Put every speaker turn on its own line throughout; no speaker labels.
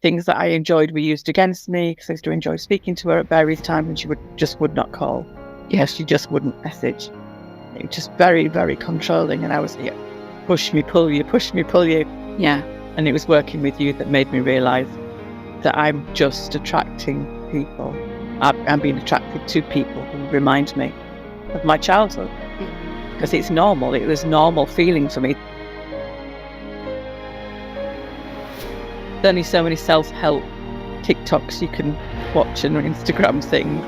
things that I enjoyed were used against me because I used to enjoy speaking to her at various times, and she would not call. Yes, she just wouldn't message. It was just very, very controlling, and I was push me, pull you, push me, pull you.
Yeah.
And it was working with you that made me realise that I'm just attracting people. I'm being attracted to people who remind me of my childhood. Because it's normal. It was normal feeling for me. There's only so many self-help TikToks you can watch and Instagram things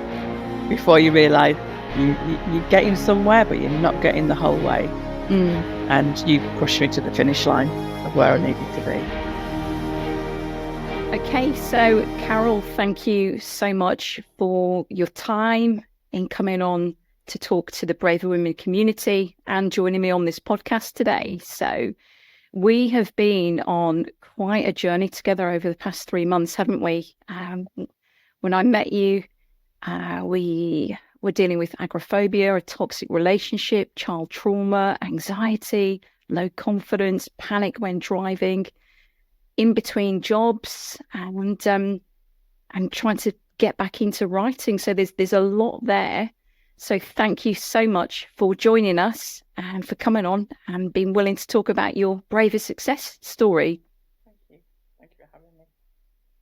before you realise you're getting somewhere, but you're not getting the whole way. And you pushed me to the finish line of where I needed to be.
Okay, so Carol, thank you so much for your time in coming on to talk to the Braver Women community and joining me on this podcast today. So we have been on quite a journey together over the past 3 months, haven't we? When I met you, we were dealing with agoraphobia, a toxic relationship, child trauma, anxiety, low confidence, panic when driving, in between jobs, and trying to get back into writing. So there's a lot there. So thank you so much for joining us and for coming on and being willing to talk about your braver success story.
Thank you. Thank you for having me.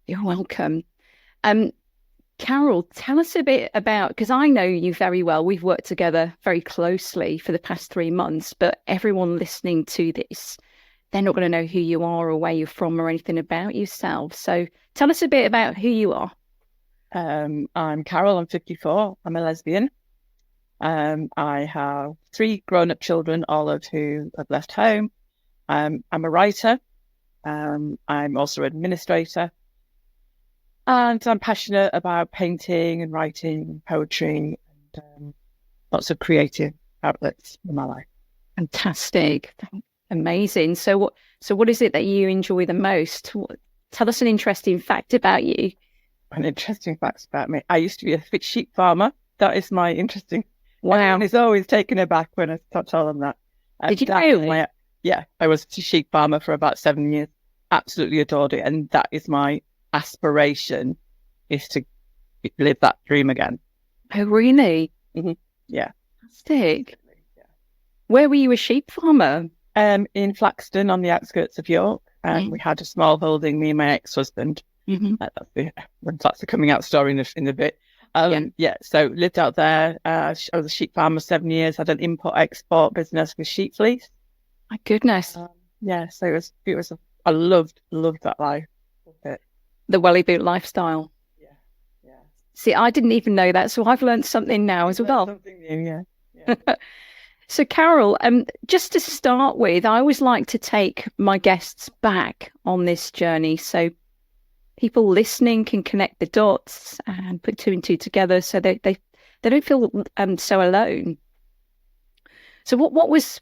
You're welcome. Carol, tell us a bit about, because I know you very well. We've worked together very closely for the past 3 months, but everyone listening to this, they're not going to know who you are or where you're from or anything about yourself. So tell us a bit about who you are.
I'm Carol. I'm 54. I'm a lesbian. I have 3 grown-up children, all of who have left home. I'm a writer. I'm also an administrator. And I'm passionate about painting and writing and poetry and lots of creative outlets in my life.
Fantastic. Amazing. So what is it that you enjoy the most? Tell us an interesting fact about you.
An interesting fact about me. I used to be a sheep farmer. That is my interesting.
Wow.
Everyone is always taken aback when I tell them that.
Did you really?
Yeah, I was a sheep farmer for about 7 years. Absolutely adored it. And that is my aspiration, is to live that dream again.
Oh, really?
Mm-hmm. Yeah.
Fantastic. Yeah. Where were you a sheep farmer?
In Flaxton, on the outskirts of York. We had a small holding, me and my ex-husband. That's the coming out story in a bit. So lived out there. I was a sheep farmer 7 years. Had an import-export business with sheep fleece.
My goodness.
So it was. I loved that life.
The welly boot lifestyle.
Yeah.
See, I didn't even know that, so I've learned something now as well.
Something new, yeah.
So, Carol, just to start with, I always like to take my guests back on this journey so people listening can connect the dots and put 2 and 2 together, so they don't feel so alone. So, what was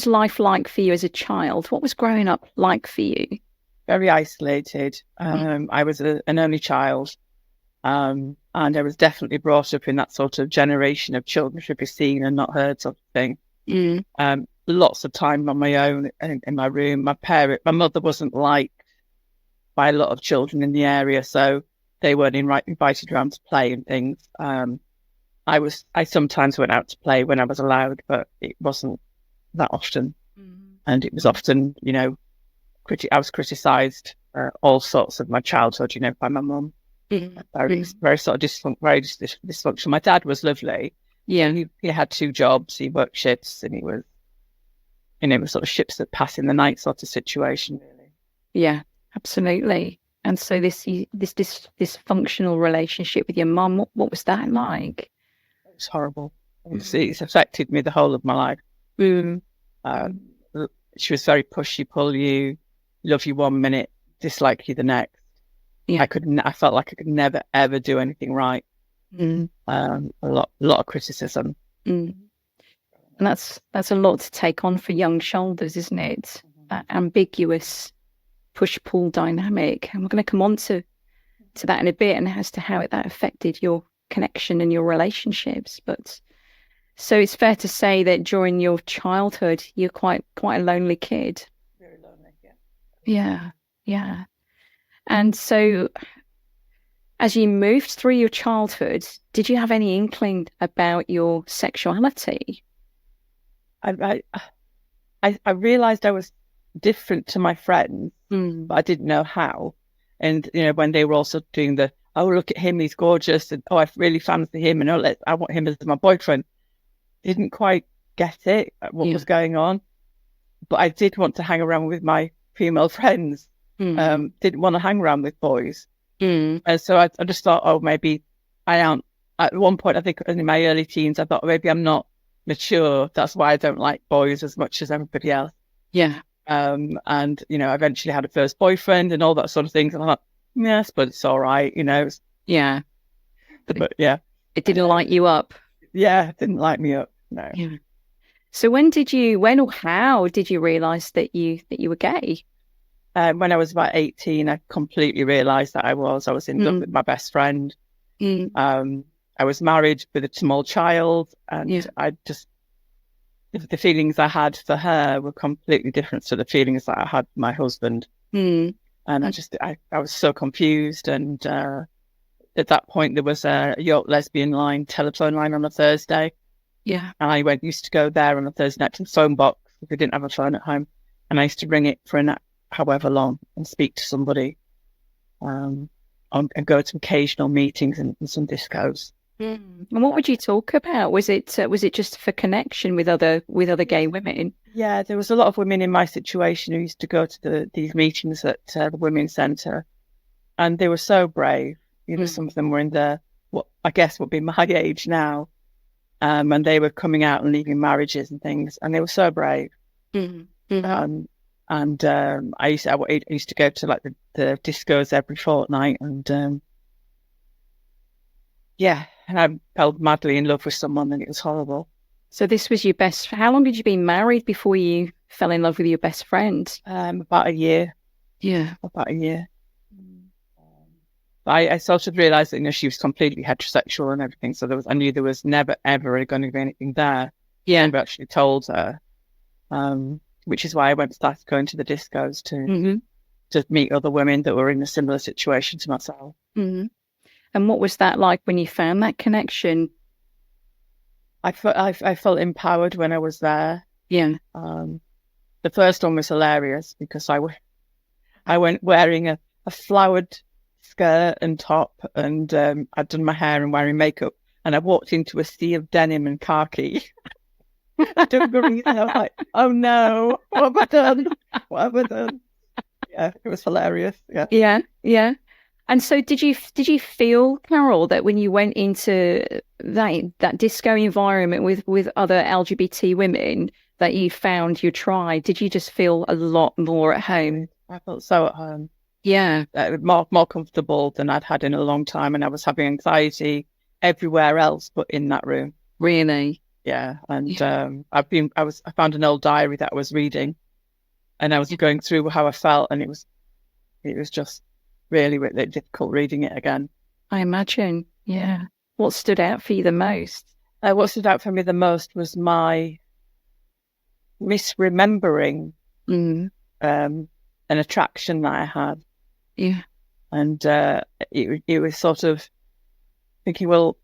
life like for you as a child? What was growing up like for you?
Very isolated. I was an only child, and I was definitely brought up in that sort of generation of children should be seen and not heard sort of thing. Lots of time on my own in my room. My mother wasn't liked by a lot of children in the area, so they weren't invited around to play and things. I sometimes went out to play when I was allowed, but it wasn't that often, and it was often, I was criticised all sorts of my childhood, by my mum. Very sort of dysfunctional. My dad was lovely.
Yeah,
he had 2 jobs. He worked shifts, and he was, sort of ships that pass in the night sort of situation, really.
Yeah, absolutely. And so this dysfunctional relationship with your mum, what was that like?
It was horrible. It's affected me the whole of my life. She was very pushy, pull you, love you 1 minute, dislike you the next. Yeah. I felt like I could never ever do anything right. A lot of criticism.
And that's a lot to take on for young shoulders, isn't it? That ambiguous push-pull dynamic. And we're going to come on to that in a bit, and as to how that affected your connection and your relationships. But so it's fair to say that during your childhood, you're quite a lonely kid.
Very lonely, yeah.
Yeah. And so as you moved through your childhood, did you have any inkling about your sexuality?
I realized I was different to my friends, but I didn't know how. And, when they were also doing oh, look at him, he's gorgeous. And, oh, I really fancy him. And, oh, I want him as my boyfriend. Didn't quite get it, what was going on. But I did want to hang around with my female friends. Didn't want to hang around with boys. And so I just thought, oh, maybe I am. At one point, I think in my early teens, I thought maybe I'm not mature. That's why I don't like boys as much as everybody else.
Yeah.
And, I eventually had a first boyfriend and all that sort of things. And I thought, yes, but it's all right,
Yeah.
But yeah.
It didn't light you up.
Yeah, it didn't light me up. No.
Yeah. So when or how did you realize that you were gay?
When I was about 18, I completely realized that I was in love with my best friend. I was married with a small child, and the feelings I had for her were completely different to the feelings that I had for my husband. And I was so confused. And at that point, there was a York lesbian telephone line on a Thursday.
Yeah.
And I used to go there on a Thursday night to the phone box if we didn't have a phone at home. And I used to ring it for however long and speak to somebody, and go to occasional meetings and some discos.
And what would you talk about? Was it just for connection with other gay women?
Yeah, there was a lot of women in my situation who used to go to these meetings at the Women's Centre, and they were so brave. Some of them were in what I guess would be my age now, and they were coming out and leaving marriages and things, and they were so brave. And I used to go to the discos every fortnight, and and I fell madly in love with someone, and it was horrible.
So this was your best. How long had you been married before you fell in love with your best friend?
About a year.
Yeah,
about a year. I sort of realised that she was completely heterosexual and everything, so I knew there was never ever going to be anything there.
Yeah,
I never actually told her. Which is why I started going to the discos to meet other women that were in a similar situation to myself.
And what was that like when you found that connection?
I felt empowered when I was there.
Yeah.
The first one was hilarious because I went wearing a flowered skirt and top, and I'd done my hair and wearing makeup, and I walked into a sea of denim and khaki. I don't agree. I was like, oh no, what have I done? What have I done? Yeah, it was hilarious. Yeah.
Yeah. And so did you feel, Carol, that when you went into that disco environment with other LGBT women that you found your tribe, did you just feel a lot more at home?
I felt so at home.
Yeah.
More comfortable than I'd had in a long time, and I was having anxiety everywhere else but in that room.
Really?
Yeah, and I found an old diary that I was reading, and I was going through how I felt, and it was just really, really difficult reading it again.
I imagine. Yeah. What stood out for you the most?
What stood out for me the most was my misremembering an attraction that I had.
Yeah.
And it was sort of thinking, well,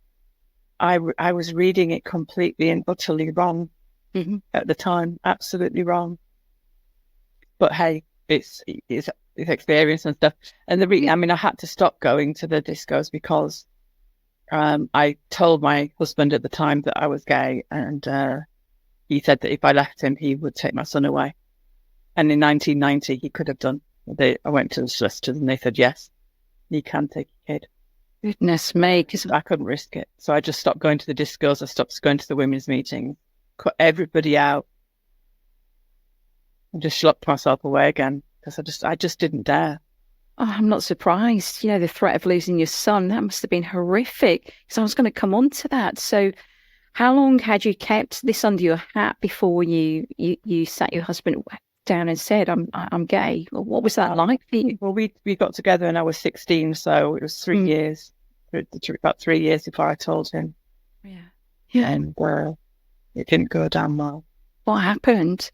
I was reading it completely and utterly wrong at the time, absolutely wrong. But hey, it's experience and stuff. And I had to stop going to the discos because I told my husband at the time that I was gay, and he said that if I left him, he would take my son away. And in 1990, he could have done. I went to the solicitors and they said, yes, you can take your kid.
Goodness me.
Because I couldn't risk it. So I just stopped going to the discos. I stopped going to the women's meetings, cut everybody out, and just locked myself away again because I just didn't dare.
Oh, I'm not surprised. The threat of losing your son, that must have been horrific. So I was going to come on to that. So how long had you kept this under your hat before you sat your husband down and said, I'm gay? What was that like for you?
Well, we got together when I was 16, so it was 3 years, about 3 years before I told him.
Yeah.
And it didn't go down well.
What happened?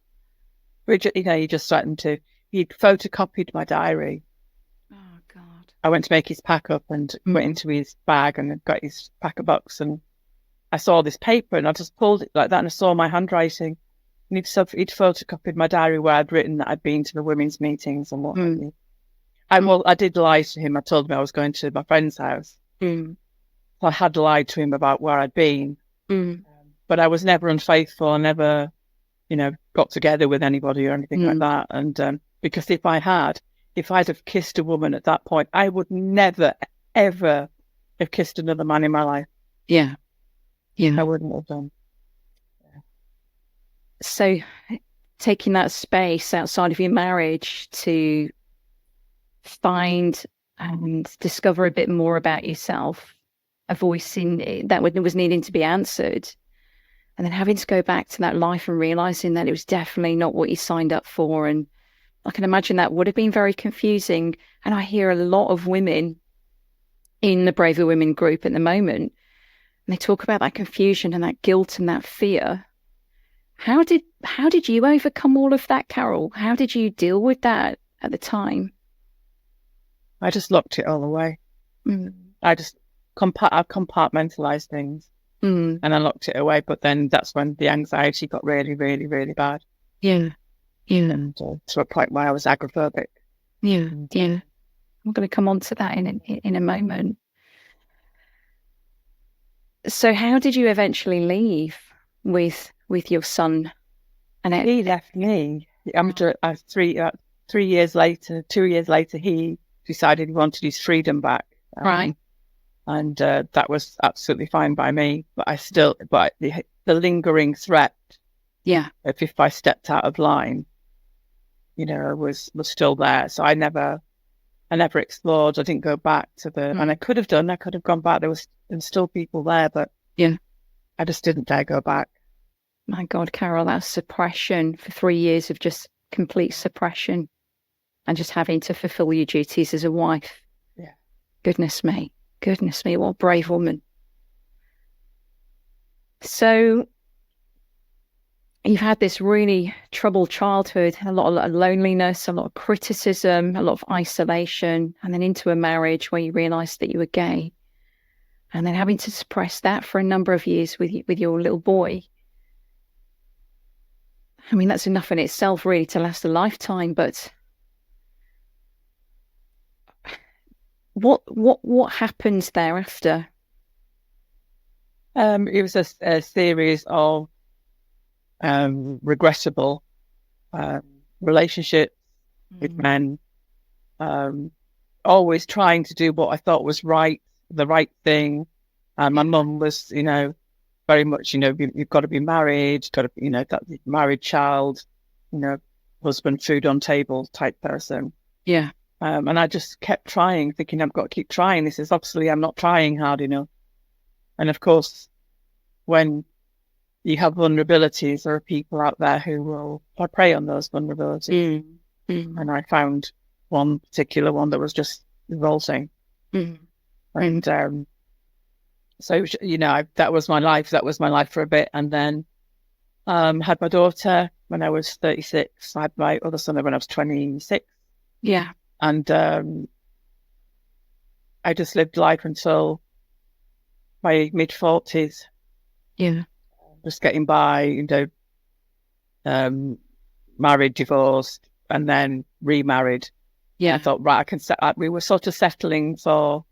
He just threatened to. He'd photocopied my diary.
Oh God.
I went to make his pack up and went into his bag and got his pack of box, and I saw this paper and I just pulled it like that and I saw my handwriting. And he'd photocopied my diary where I'd written that I'd been to the women's meetings and what have you. I did lie to him. I told him I was going to my friend's house. So I had lied to him about where I'd been. But I was never unfaithful. I never, got together with anybody or anything like that. And because if I'd have kissed a woman at that point, I would never, ever have kissed another man in my life.
Yeah.
I wouldn't have done.
So taking that space outside of your marriage to find and discover a bit more about yourself, a voice in that was needing to be answered, and then having to go back to that life and realizing that it was definitely not what you signed up for. And I can imagine that would have been very confusing. And I hear a lot of women in the Braver Women group at the moment, and they talk about that confusion and that guilt and that fear. How did you overcome all of that, Carol? How did you deal with that at the time?
I just locked it all away. I just compartmentalized things and I locked it away. But then that's when the anxiety got really, really, really bad.
Yeah.
And to a point where I was agoraphobic.
Yeah. I'm going to come on to that in a moment. So how did you eventually leave with your son? And
he left me. After 2 years later, he decided he wanted his freedom back.
Right.
And that was absolutely fine by me. But the lingering threat, if I stepped out of line, was still there. So I never explored. I didn't go back to and I could have done. I could have gone back. There was still people there, but I just didn't dare go back.
My God, Carol, that's suppression for 3 years of just complete suppression and just having to fulfill your duties as a wife.
Yeah.
Goodness me, what a brave woman. So you've had this really troubled childhood, a lot of loneliness, a lot of criticism, a lot of isolation, and then into a marriage where you realised that you were gay, and then having to suppress that for a number of years with your little boy. I mean, that's enough in itself really to last a lifetime, but what happens thereafter?
It was a series of regrettable relationships with men, always trying to do what I thought was the right thing. My mum was, very much, you've got to be married, got to, that married child, husband, food on table type person.
Yeah.
And I just kept trying, thinking I've got to keep trying. This is obviously I'm not trying hard enough. And of course, when you have vulnerabilities, there are people out there who will prey on those vulnerabilities. And I found one particular one that was just revolting. And so, that was my life. That was my life for a bit. And then had my daughter when I was 36. I had my other son when I was 26.
Yeah.
And I just lived life until my mid-40s.
Yeah.
Just getting by, married, divorced, and then remarried.
Yeah.
I thought, right, we were sort of settling for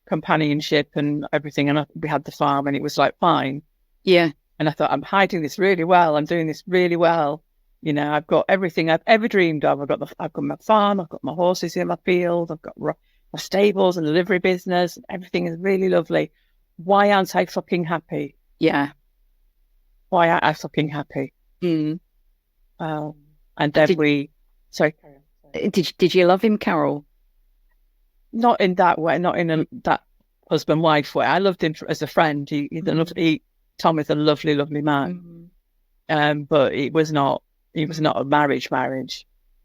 companionship and everything, and we had the farm, and it was like fine.
Yeah.
And I thought, I'm hiding this really well. I'm doing this really well. I've got everything I've ever dreamed of. I've got my farm. I've got my horses in my field. I've got my stables and the livery business. Everything is really lovely. Why aren't I fucking happy?
Yeah.
Why aren't I fucking happy? And then sorry.
Did you love him, Carol?
Not in that way, not in that husband-wife way. I loved him as a friend. Tom is a lovely, lovely man. But it was not a marriage.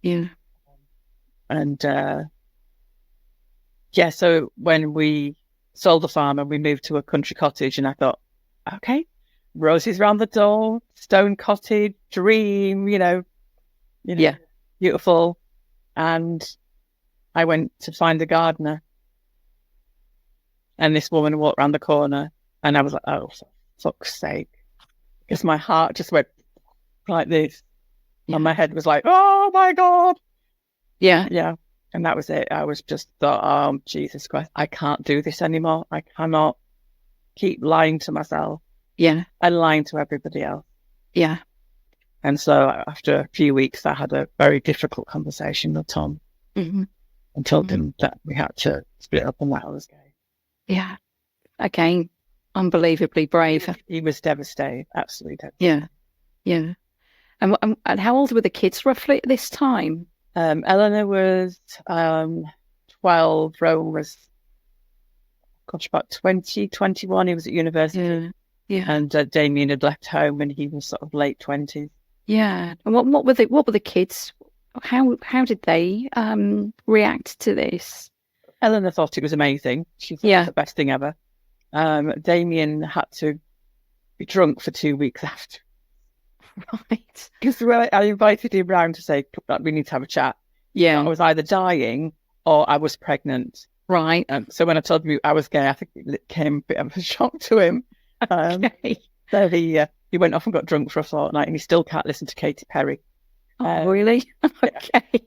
Yeah.
And so when we sold the farm and we moved to a country cottage, and I thought, okay, roses round the door, stone cottage, dream,
yeah,
beautiful. And I went to find a gardener, and this woman walked around the corner, and I was like, oh, for fuck's sake. Because my heart just went like this. Yeah. And my head was like, oh my God.
Yeah.
Yeah. And that was it. I was just thought, oh, Jesus Christ, I can't do this anymore. I cannot keep lying to myself.
Yeah.
And lying to everybody else.
Yeah.
And so after a few weeks, I had a very difficult conversation with Tom and told him that we had to split up and that I was gay.
Yeah. Again, unbelievably brave.
He was devastated, absolutely devastated.
Yeah. Yeah. And how old were the kids roughly at this time?
Eleanor was 12, Rowan was, about 20, 21. He was at university.
Yeah.
And Damien had left home and he was sort of late 20s.
Yeah. And what were the kids? How did they react to this?
Eleanor thought it was amazing. She thought it was the best thing ever. Damien had to be drunk for 2 weeks after.
Right.
Because I invited him round to say, we need to have a chat.
Yeah.
I was either dying or I was pregnant.
Right.
So when I told him I was gay, I think it came a bit of a shock to him.
Okay.
So he went off and got drunk for a fortnight and he still can't listen to Katy Perry.
Oh, really? Okay.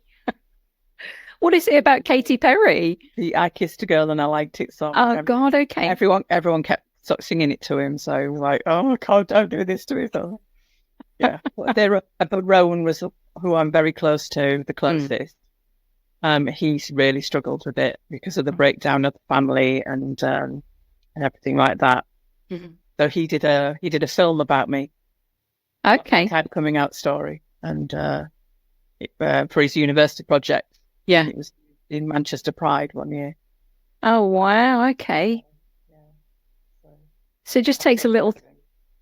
What is it about Katy Perry?
I Kissed a Girl and I Liked It song.
Oh, God, okay.
Everyone kept singing it to him. So he was like, oh, God, don't do this to me. So, yeah. But Rowan was who I'm very close to, the closest. He's really struggled with it because of the breakdown of the family and everything like that. Mm-hmm. So he did a film about me.
Okay.
Kind of coming out story and for his university project.
Yeah.
It was in Manchester Pride one year.
Oh, wow. Okay. So it just takes a little.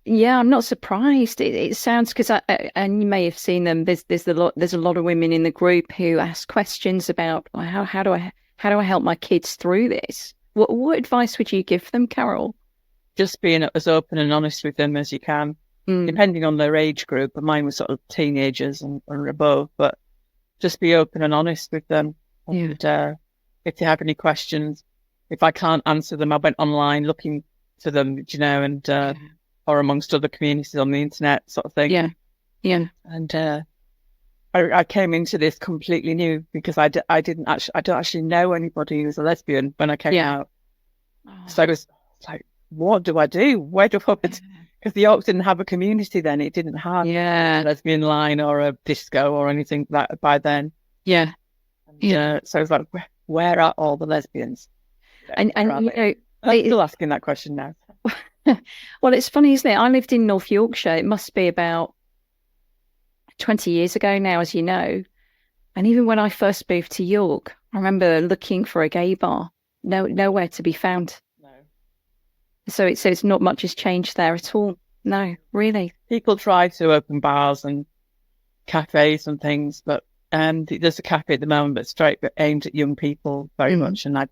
Yeah, I'm not surprised. It sounds because and you may have seen them. There's a lot of women in the group who ask questions about how do I help my kids through this? What advice would you give them, Carol?
Just being as open and honest with them as you can, depending on their age group. But mine was sort of teenagers and above. But just be open and honest with them. And if they have any questions, if I can't answer them, I went online looking for them, and or amongst other communities on the internet, sort of thing.
Yeah, yeah.
And I came into this completely new because I don't actually know anybody who's a lesbian when I came out. Oh. So I was like, what do I do? Where do I? Because the York didn't have a community then. It didn't have a lesbian line or a disco or anything like that by then.
Yeah.
And, so I was like, where are all the lesbians?
And I'm
still asking that question now.
Well, it's funny, isn't it? I lived in North Yorkshire. It must be about 20 years ago now, as you know. And even when I first moved to York, I remember looking for a gay bar. Nowhere to be found. No. So it's not much has changed there at all. No, really.
People try to open bars and cafes and things, but there's a cafe at the moment that's straight but aimed at young people very much, and I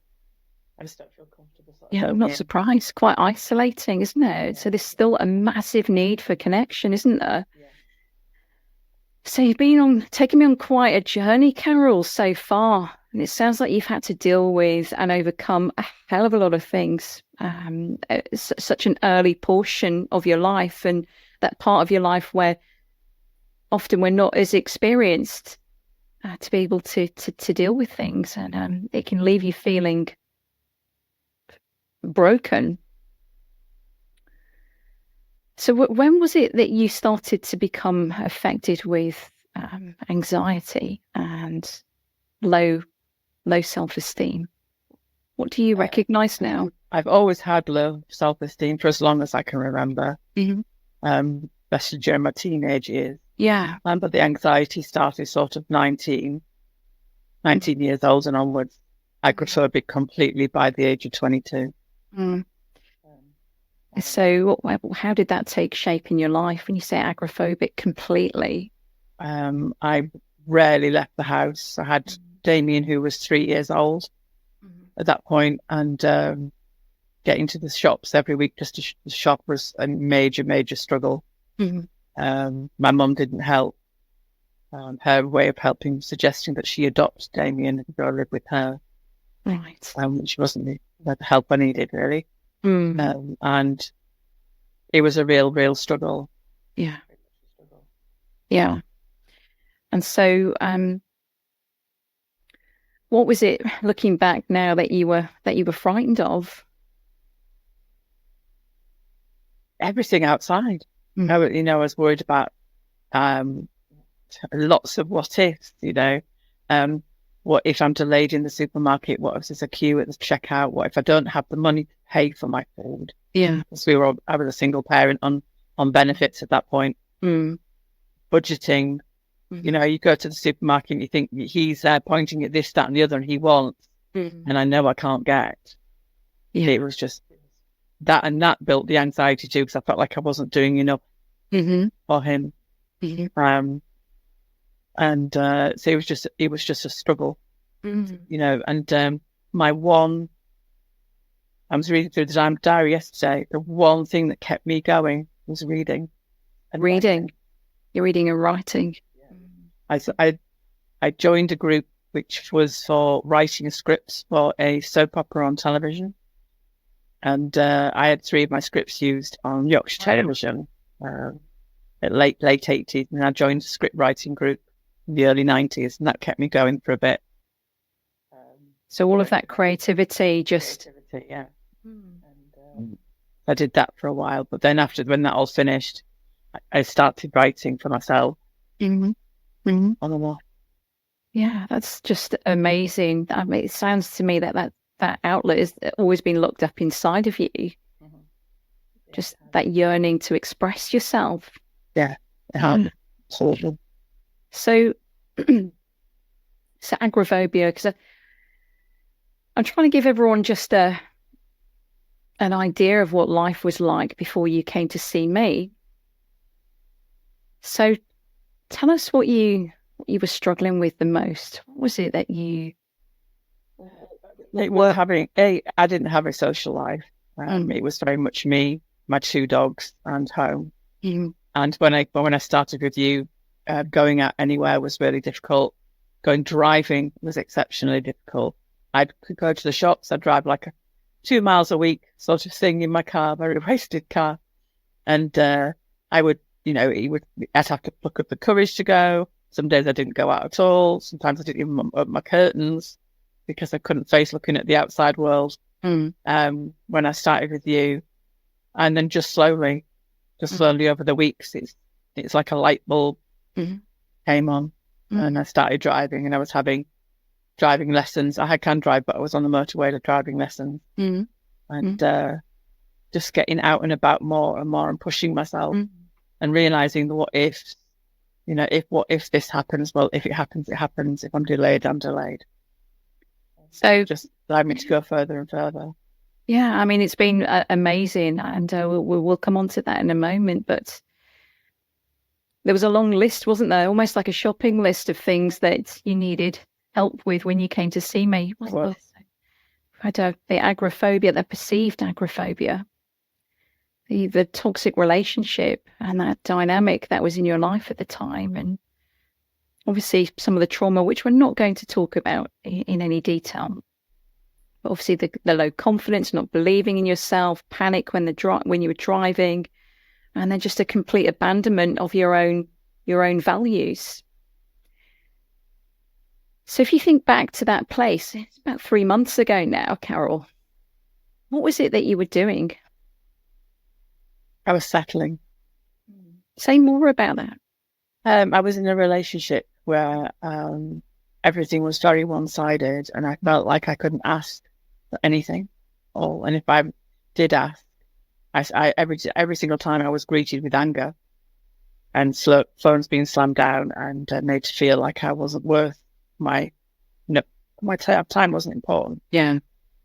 just don't feel comfortable.
Yeah, I'm not surprised. Quite isolating, isn't it? So there's still a massive need for connection, isn't there? Yeah. So you've been taking me on quite a journey, Carol, so far. And it sounds like you've had to deal with and overcome a hell of a lot of things. Such an early portion of your life, and that part of your life where often we're not as experienced to be able to deal with things. And it can leave you feeling broken. So when was it that you started to become affected with anxiety and low self-esteem? What do you recognize now?
I've always had low self-esteem for as long as I can remember, especially during my teenage years.
Yeah.
But the anxiety started sort of 19 years old and onwards. Agoraphobic completely by the age of 22.
So how did that take shape in your life when you say agoraphobic completely?
I rarely left the house. I had Damien, who was 3 years old at that point, and getting to the shops every week just to shop was a major struggle. My mum didn't help. her way of suggesting that she adopt Damien and go live with her.
Right.
Which wasn't the help I needed, really. And it was a real struggle.
Yeah. Yeah. And so, what was it, looking back now, that you were frightened of?
Everything outside. I was worried about lots of what ifs. What if I'm delayed in the supermarket? What if there's a queue at the checkout? What if I don't have the money to pay for my food?
Yeah,
because I was a single parent on benefits at that point. Budgeting. You go to the supermarket and you think he's pointing at this, that, and the other, and he wants, and I know I can't get. Yeah. It was just that, and that built the anxiety too, because I felt like I wasn't doing enough for him. And so it was just a struggle, and I was reading through the diary yesterday. The one thing that kept me going was reading.
Reading. You're reading and writing.
I joined a group which was for writing scripts for a soap opera on television, and I had 3 of my scripts used on Yorkshire television at late 80s, and I joined a script writing group in the early 90s, and that kept me going for a bit.
So all of that creativity,
yeah. And I did that for a while, but then when that all finished, I started writing for myself. On and off.
Yeah, that's just amazing. I mean, it sounds to me that outlet has always been locked up inside of you. Just that yearning to express yourself.
Yeah. Absolutely.
So agoraphobia, because I'm trying to give everyone just an idea of what life was like before you came to see me. So tell us what you were struggling with the most. What was it that you
were having? I didn't have a social life. It was very much me, my 2 dogs, and home. And when I started with you, going out anywhere was really difficult. Driving was exceptionally difficult. I could go to the shops. I'd drive like 2 miles a week, sort of thing, in my car, very wasted car. And I would, I'd have to pluck up the courage to go. Some days I didn't go out at all. Sometimes I didn't even open my curtains because I couldn't face looking at the outside world. When I started with you, and then just slowly over the weeks, it's like a light bulb came on, and I started driving, and I was having driving lessons. I can drive, but I was on the motorway with driving lessons, and just getting out and about more and more, and pushing myself, and realizing the what ifs. What if this happens? Well, if it happens, it happens. If I'm delayed, I'm delayed. So just allowed me to go further and further.
Yeah, I mean, it's been amazing, and we'll come on to that in a moment. But there was a long list, wasn't there? Almost like a shopping list of things that you needed help with when you came to see me. I had the agoraphobia, the perceived agoraphobia, the toxic relationship, and that dynamic that was in your life at the time, and obviously some of the trauma, which we're not going to talk about in any detail. But obviously the low confidence, not believing in yourself, panic when you were driving, and then just a complete abandonment of your own values. So if you think back to that place, it's about 3 months ago now, Carol. What was it that you were doing?
I was settling.
Say more about that.
I was in a relationship where everything was very one-sided, and I felt like I couldn't ask for anything. And if I did ask, every single time I was greeted with anger, and phones being slammed down, and made to feel like I wasn't worth my time wasn't important.
Yeah,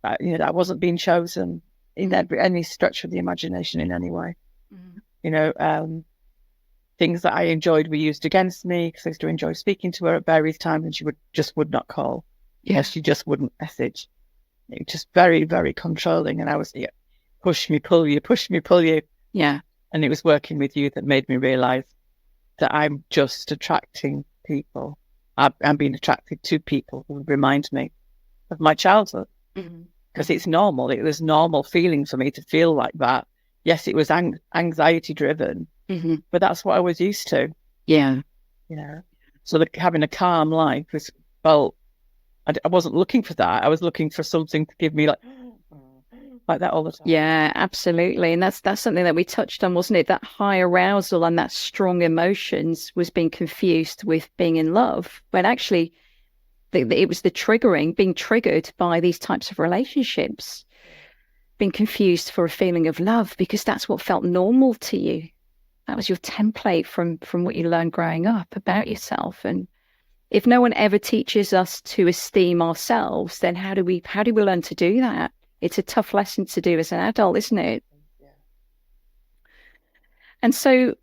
I wasn't being chosen in any stretch of the imagination in any way. Things that I enjoyed were used against me, because I used to enjoy speaking to her at various times, and she would not call. Yeah, she just wouldn't message. It was just very, very controlling, and I was push me, pull you. Yeah, and it was working with you that made me realise that I'm just attracting people. I'm being attracted to people who remind me of my childhood. Because it's normal. It was normal feeling for me to feel like that. Yes, it was anxiety driven, but that's what I was used to.
Yeah.
So having a calm life I wasn't looking for that. I was looking for something to give me like that all the time.
Yeah, absolutely. And that's something that we touched on, wasn't it? That high arousal and that strong emotions was being confused with being in love, when actually it was being triggered by these types of relationships, being confused for a feeling of love, because that's what felt normal to you. That was your template from what you learned growing up about yourself. And if no one ever teaches us to esteem ourselves, then how do we learn to do that? It's a tough lesson to do as an adult, isn't it?
Yeah.
And so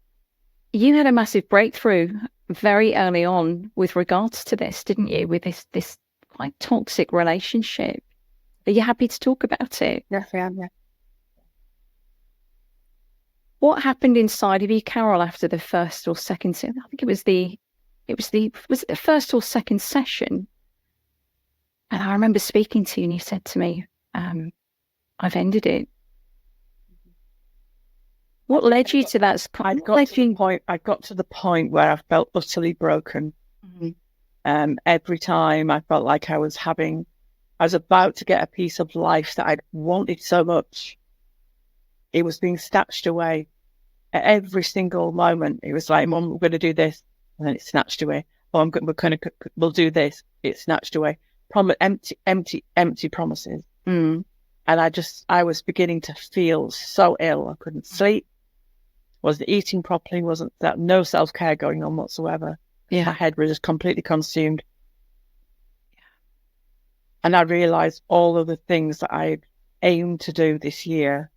you had a massive breakthrough very early on with regards to this, didn't you? With this quite toxic relationship. Are you happy to talk about it?
Yes, I am. Yeah.
What happened inside of you, Carol, after the first or second? I think was it the first or second session? And I remember speaking to you, and you said to me, "I've ended it." What led you to that?
I got to the point where I felt utterly broken. Every time I felt like I was about to get a piece of life that I'd wanted so much, it was being snatched away. At every single moment, it was like, "Mum, we're going to do this," and then it's snatched away. "Oh, we'll do this." It's snatched away. Empty promises. And I was beginning to feel so ill. I couldn't sleep. Wasn't eating properly. No self-care going on whatsoever.
Yeah.
My head was just completely consumed. And I realized all of the things that I aimed to do this year,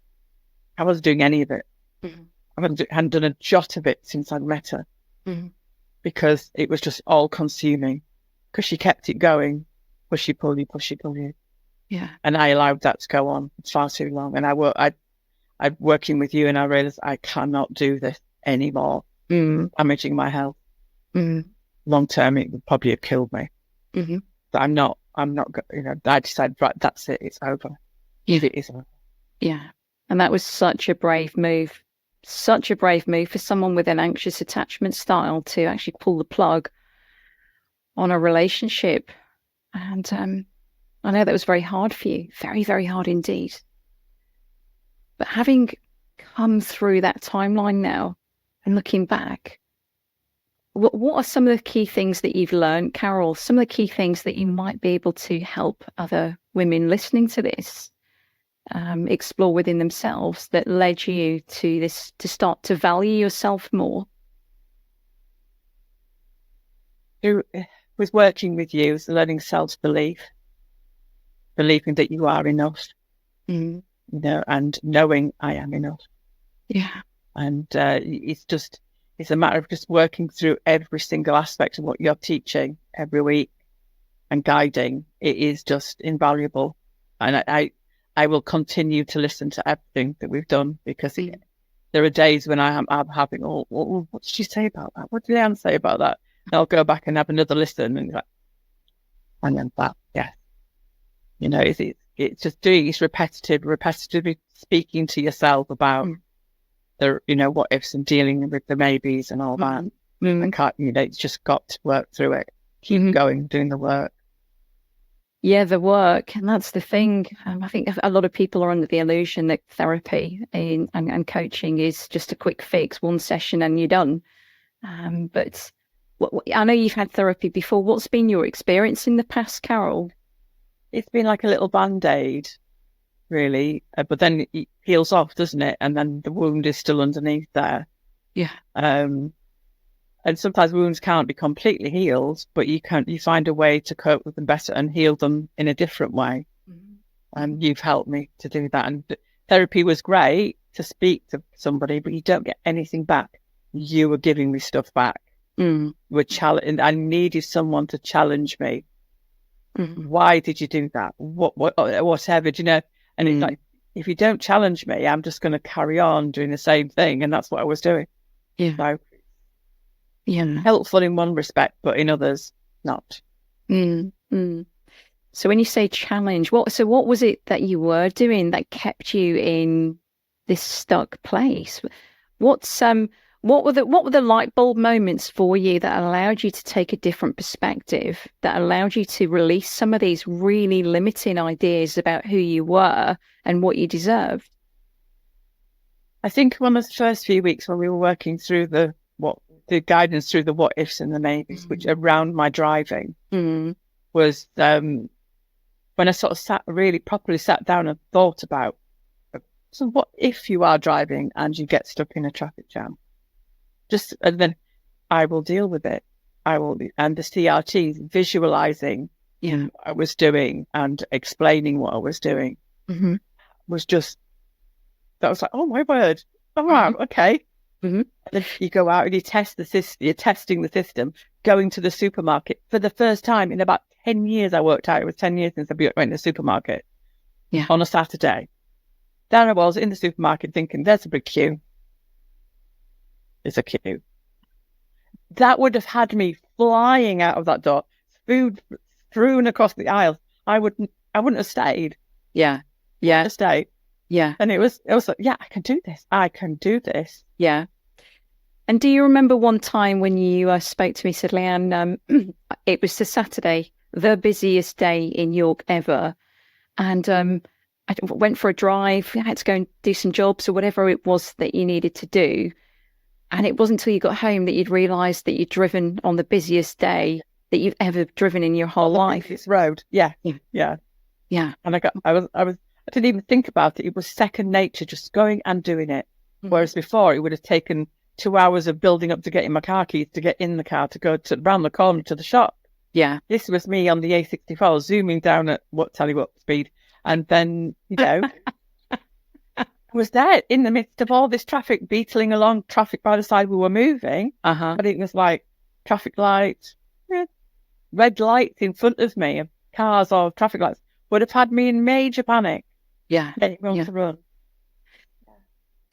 I wasn't doing any of it. I hadn't done a jot of it since I'd met her, because it was just all consuming, because she kept it going, pushy pull you.
Yeah.
And I allowed that to go on far too long. And I'm working with you, and I realized I cannot do this anymore. Damaging my health. Long term, it would probably have killed me. But I'm not, I decided, right, that's it. It's over.
Yeah.
It is over.
Yeah. And that was such a brave move. Such a brave move for someone with an anxious attachment style to actually pull the plug on a relationship. And I know that was very hard for you. Very, very hard indeed. But having come through that timeline now and looking back, what are some of the key things that you've learned, Carol? Some of the key things that you might be able to help other women listening to this explore within themselves that led you to this, to start to value yourself more?
With working with you, is learning self-belief, believing that you are enough, and knowing I am enough.
Yeah.
And it's a matter of just working through every single aspect of what you're teaching every week and guiding. It is just invaluable. And I will continue to listen to everything that we've done, because there are days when I'm having, what did she say about that? What did Leanne say about that? And I'll go back and have another listen, and then that, yeah. It's just it's repetitively speaking to yourself about the, what ifs and dealing with the maybes and all that. And it's just got to work through it. Keep going, doing the work.
Yeah, the work. And that's the thing. I think a lot of people are under the illusion that therapy and coaching is just a quick fix, one session and you're done. But I know you've had therapy before. What's been your experience in the past, Carol?
It's been like a little Band-Aid, really. But then it heals off, doesn't it? And then the wound is still underneath there.
Yeah.
And sometimes wounds can't be completely healed, but you find a way to cope with them better and heal them in a different way. And you've helped me to do that. And therapy was great to speak to somebody, but you don't get anything back. You were giving me stuff back. I needed someone to challenge me. Why did you do that? Whatever, And it's like, if you don't challenge me, I'm just going to carry on doing the same thing. And that's what I was doing.
Yeah.
So helpful in one respect, but in others, not.
So when you say challenge, what was it that you were doing that kept you in this stuck place? What were the light bulb moments for you that allowed you to take a different perspective, that allowed you to release some of these really limiting ideas about who you were and what you deserved?
I think one of the first few weeks when we were working through the guidance through the what ifs and the maybes, which around my driving, was when I sort of really properly sat down and thought about, so what if you are driving and you get stuck in a traffic jam? And then I will deal with it. And the CRT, visualizing what I was doing and explaining what I was doing, was just, that was like, oh my word, oh wow, okay. And then you go out and you test the system, you're testing the system, going to the supermarket for the first time in about 10 years. I worked out, it was 10 years since I went to the supermarket on a Saturday. There I was in the supermarket thinking, there's a big queue. There's a queue. That would have had me flying out of that door, food strewn across the aisles. I wouldn't have stayed.
Yeah.
And it was like, yeah, I can do this.
Yeah. And do you remember one time when you spoke to me, said, Leanne, it was the Saturday, the busiest day in York ever. And I went for a drive. I had to go and do some jobs or whatever it was that you needed to do. And it wasn't until you got home that you'd realised that you'd driven on the busiest day that you've ever driven in your whole life.
This road. Yeah. And I didn't even think about it. It was second nature, just going and doing it. Whereas before, it would have taken 2 hours of building up to get in my car keys, to get in the car, to go round the corner to the shop.
Yeah.
This was me on the A64, zooming down at tell you what speed. And then, I was there in the midst of all this traffic, beetling along traffic by the side we were moving. But it was like traffic lights, red lights in front of me, cars or traffic lights would have had me in major panic.
Yeah.
To run.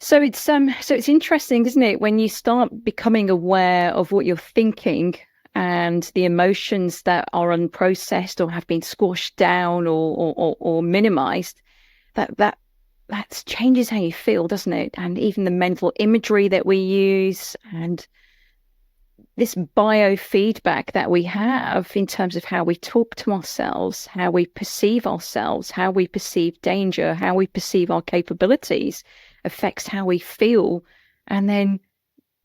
So it's interesting, isn't it, when you start becoming aware of what you're thinking and the emotions that are unprocessed or have been squashed down or minimized, that changes how you feel, doesn't it? And even the mental imagery that we use and this biofeedback that we have in terms of how we talk to ourselves, how we perceive ourselves, how we perceive danger, how we perceive our capabilities affects how we feel. And then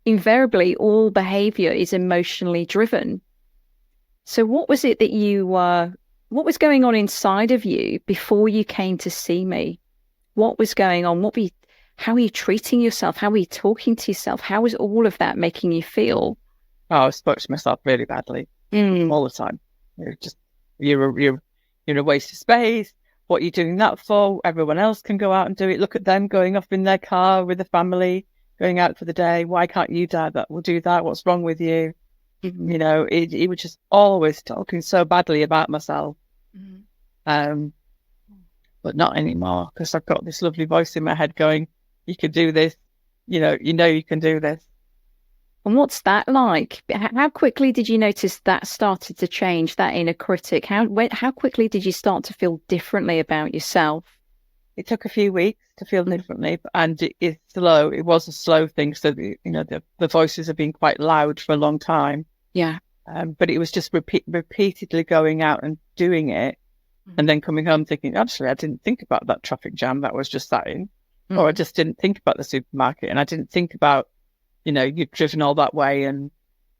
invariably all behavior is emotionally driven. So what was it that what was going on inside of you before you came to see me? What was going on? How were you treating yourself? How were you talking to yourself? How was all of that making you feel?
Oh, I spoke to myself really badly all the time. You're a waste of space. What are you doing that for? Everyone else can go out and do it. Look at them going off in their car with the family, going out for the day. Why can't you do that? We'll do that. What's wrong with you? It was just always talking so badly about myself. But not anymore, because I've got this lovely voice in my head going, you can do this. You can do this.
And what's that like? How quickly did you notice that started to change, that inner critic? How quickly did you start to feel differently about yourself?
It took a few weeks to feel differently, and it's slow. It was a slow thing. So, the voices have been quite loud for a long time.
Yeah.
But it was just repeatedly going out and doing it, and then coming home thinking, actually, I didn't think about that traffic jam that was just sat in, or I just didn't think about the supermarket, and I didn't think about, you've driven all that way and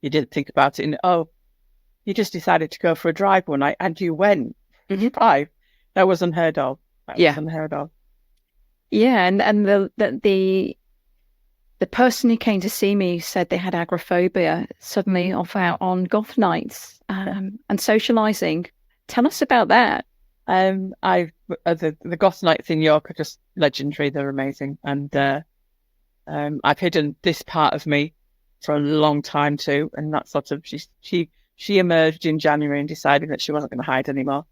you didn't think about it. And, you just decided to go for a drive one night and you went drive. That was unheard of. Unheard of.
Yeah. And the person who came to see me said they had agoraphobia suddenly off out on goth nights and socializing. Tell us about that. The goth nights in York are just legendary. They're amazing. And, I've hidden this part of me for a long time too, and that sort of she emerged in January and decided that she wasn't going to hide anymore.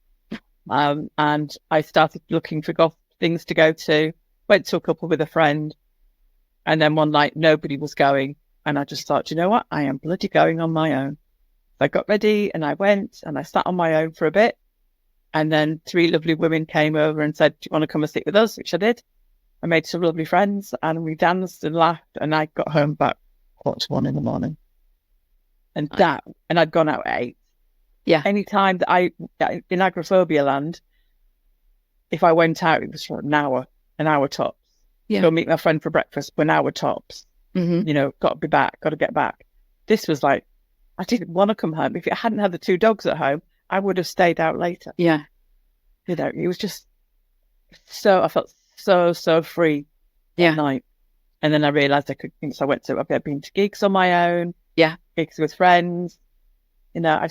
And I started looking for goth things to go to. Went to a couple with a friend, and then one night nobody was going,
And I just thought, you know what? I am bloody going on my own. I got ready and I went and I sat on my own for a bit. And then 3 lovely women came over and said, do you want to come and sit with us? Which I did. I made some lovely friends and we danced and laughed. And I got home about 1:45 in the morning. And I'd gone out at 8.
Yeah.
Any time that in agoraphobia land, if I went out, it was for an hour tops.
Yeah.
Go meet my friend for breakfast for an hour tops.
Mm-hmm.
You know, got to be back, got to get back. This was like, I didn't want to come home. If I hadn't had the 2 dogs at home, I would have stayed out later.
Yeah.
You know, it was just I felt so free that night. And then I realised I could, so I went to, I've been to gigs on my own.
Yeah.
Gigs with friends. You know, I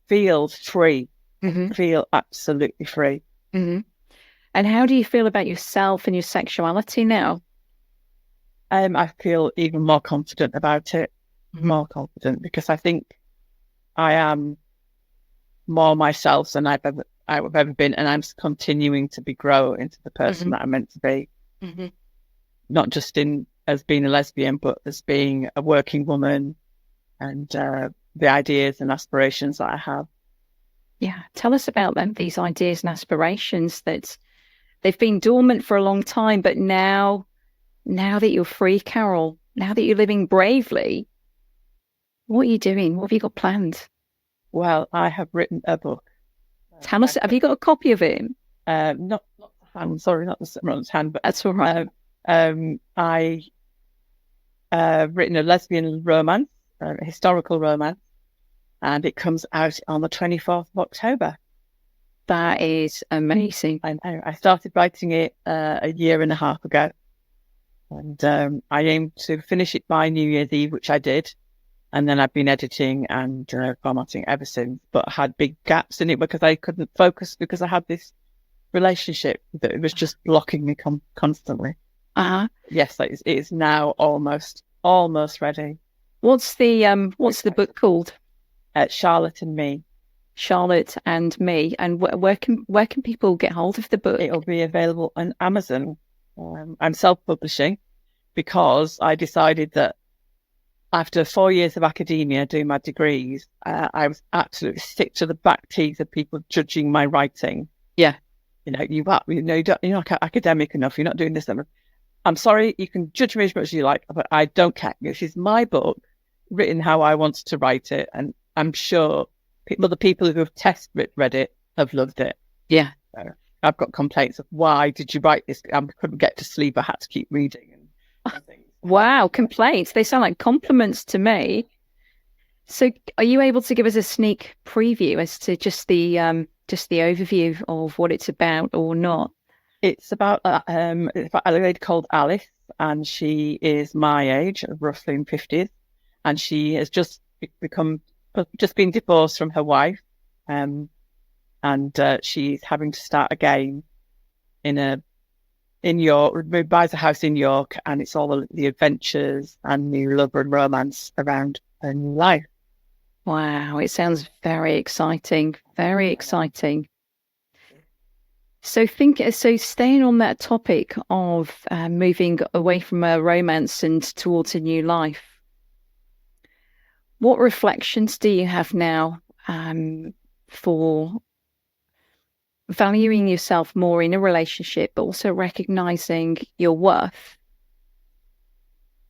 feel free.
Mm-hmm.
I feel absolutely free.
Mm-hmm. And how do you feel about yourself and your sexuality now?
I feel even more confident about it. Mm-hmm. More confident because I think I am more myself than I've ever been, and I'm continuing to grow into the person that I'm meant to be. Mm-hmm. Not just as being a lesbian, but as being a working woman, and the ideas and aspirations that I have.
Yeah, tell us about them. These ideas and aspirations that they've been dormant for a long time, but now that you're free, Carol, now that you're living bravely, what are you doing? What have you got planned?
Well, I have written a book.
Tell us, have you got a copy of it?
Not the hand, sorry, not the hand, but
that's all right.
I written a lesbian romance, a historical romance, and it comes out on the 24th of October.
That is amazing.
I know. I started writing it a year and a half ago, and I aim to finish it by New Year's Eve, which I did. And then I've been editing and formatting ever since, but I had big gaps in it because I couldn't focus because I had this relationship that it was just blocking me constantly. Yes, it is now almost ready.
What's the book called?
Charlotte and Me.
Charlotte and Me. And where can people get hold of the book?
It'll be available on Amazon. I'm self-publishing because I decided that after 4 years of academia doing my degrees, I was absolutely sick to the back teeth of people judging my writing.
Yeah.
You know, you're not academic enough. You're not doing this. I'm sorry, you can judge me as much as you like, but I don't care. This is my book, written how I wanted to write it. And I'm sure the people who have read it have loved it.
Yeah.
So I've got complaints of why did you write this? I couldn't get to sleep. I had to keep reading and things.
Wow, complaints. They sound like compliments to me. So are you able to give us a sneak preview as to just the overview of what it's about or not?
It's about a lady called Alice, and she is my age, roughly in 50s, and she has just been divorced from her wife, and she's having to start again in York, buys a house in York, and it's all the adventures and new love and romance around her new life.
Wow, it sounds very exciting, very exciting. So staying on that topic of moving away from a romance and towards a new life, what reflections do you have now for valuing yourself more in a relationship, but also recognizing your worth?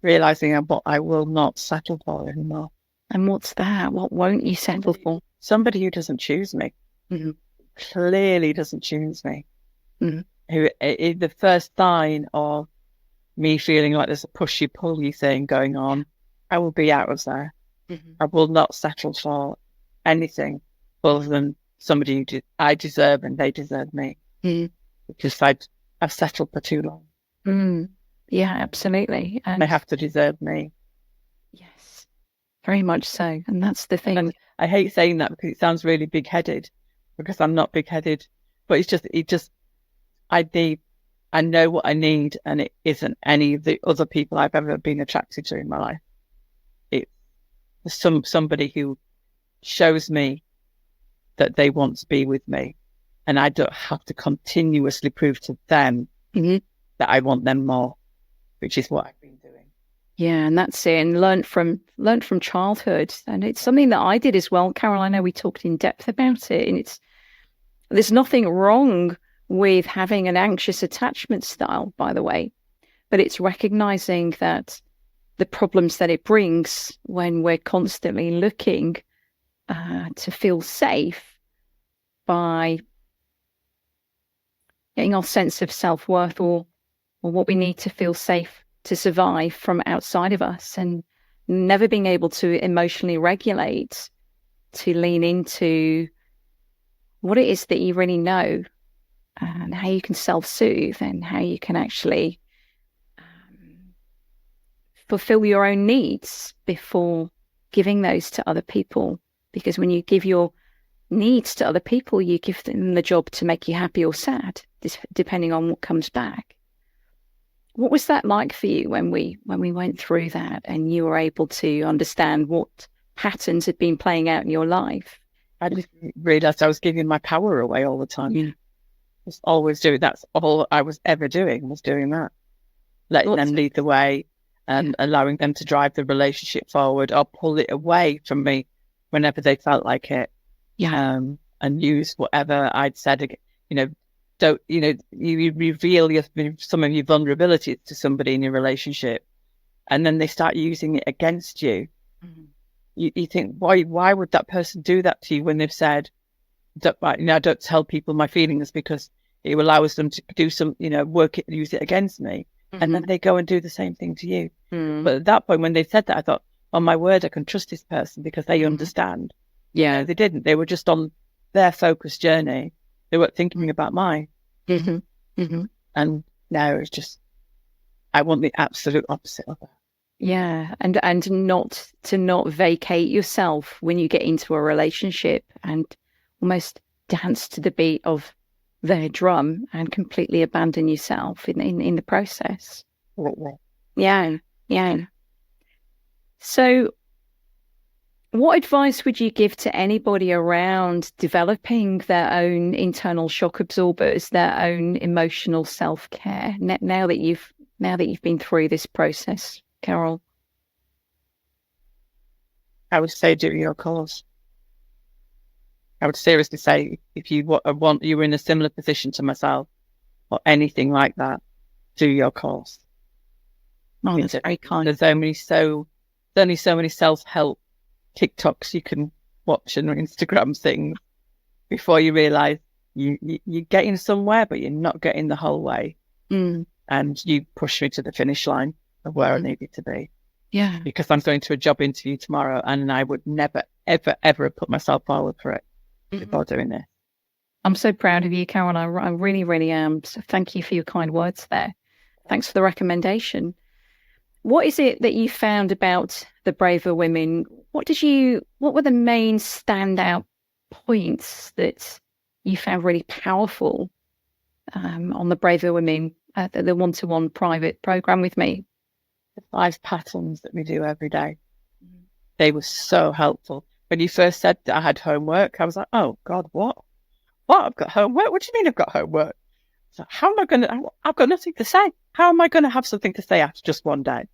Realizing what I will not settle for anymore.
And what's that? What won't you settle for?
Somebody who doesn't choose me. Mm-hmm. Clearly doesn't choose me. Mm-hmm. Who is the first sign of me feeling like there's a pushy-pulley thing going on. I will be out of there. Mm-hmm. I will not settle for anything other than somebody who I deserve and they deserve me. Mm. Because I've settled for too long.
Mm. Yeah, absolutely.
And they have to deserve me.
Yes, very much so. And that's the thing.
And I hate saying that because it sounds really big-headed, because I'm not big-headed. But I know what I need, and it isn't any of the other people I've ever been attracted to in my life. It's somebody who shows me that they want to be with me, and I don't have to continuously prove to them that I want them more, which is what I've been doing.
Yeah, and that's it. And learn from childhood. And it's something that I did as well. Carol, I know we talked in depth about it. And there's nothing wrong with having an anxious attachment style, by the way. But it's recognizing that the problems that it brings when we're constantly looking to feel safe by getting our sense of self-worth or what we need to feel safe to survive from outside of us, and never being able to emotionally regulate, to lean into what it is that you really know, and how you can self-soothe, and how you can actually fulfill your own needs before giving those to other people. Because when you give your needs to other people, you give them the job to make you happy or sad, depending on what comes back. What was that like for you when we went through that, and you were able to understand what patterns had been playing out in your life?
I just realized I was giving my power away all the time.
Yeah.
Just always doing. That's all I was ever doing, was doing that. Letting them lead the way and allowing them to drive the relationship forward, or pull it away from me whenever they felt like it.
Yeah.
And use whatever I'd said, you reveal some of your vulnerabilities to somebody in your relationship, and then they start using it against you. Mm-hmm. You think, why would that person do that to you when they've said, don't tell people my feelings because it allows them to do some, use it against me. Mm-hmm. And then they go and do the same thing to you. Mm-hmm. But at that point, when they said that, I thought, oh my word, I can trust this person because they understand. Yeah, they didn't. They were just on their focused journey. They weren't thinking about mine. Mm-hmm. Mm-hmm. And now it's just, I want the absolute opposite of that.
Yeah, and not vacate yourself when you get into a relationship and almost dance to the beat of their drum and completely abandon yourself in the process. Yeah. So, what advice would you give to anybody around developing their own internal shock absorbers, their own emotional self-care, now that you've been through this process, Carol?
I would say do your course. I would seriously say, if you want you were in a similar position to myself or anything like that, do your course.
Oh, that's very kind.
There's only so many self-help TikToks you can watch and Instagram things before you realize you're getting somewhere, but you're not getting the whole way. Mm. And you push me to the finish line of where I needed to be.
Yeah.
Because I'm going to a job interview tomorrow, and I would never, ever, ever put myself forward for it before doing this.
I'm so proud of you, Carol. I really, really am. So thank you for your kind words there. Thanks for the recommendation. What is it that you found about the Braver Women? What were the main standout points that you found really powerful on the Braver Women, the one-to-one private program with me?
The 5 patterns that we do every day. They were so helpful. When you first said that I had homework, I was like, oh God, what? I've got homework? What do you mean I've got homework? So how am I going to, I've got nothing to say. How am I going to have something to say after just one day?